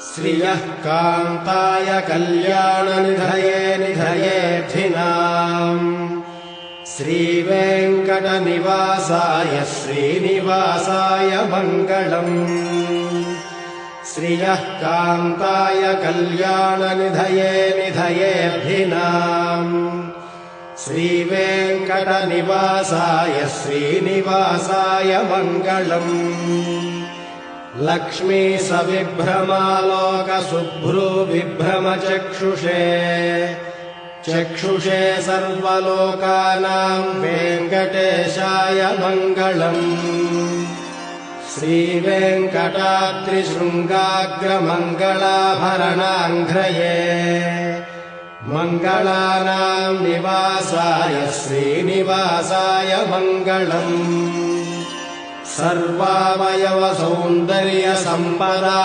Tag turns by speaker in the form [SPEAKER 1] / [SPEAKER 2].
[SPEAKER 1] श्रियः कान्ताय कल्याणनिधये निधयेऽर्थिनाम् श्रीवेङ्कटनिवासाय श्रीनिवासाय मङ्गलम्। श्रियः कान्ताय कल्याणनिधये निधयेऽर्थिनाम् श्रीवेङ्कटनिवासाय श्रीनिवासाय मङ्गलम्। लक्ष्मी सविभ्रमालोकशुभ्रूविभ्रमचक्षुषे चक्षुषे सर्वलोकानां वेङ्कटेशाय मङ्गलम्। श्रीवेङ्कटाद्रिशृङ्गाग्रमङ्गलाभरणाङ्घ्रये मङ्गलानां निवासाय श्रीनिवासाय मङ्गलम्। सर्वावयवसौन्दर्यसम्पदा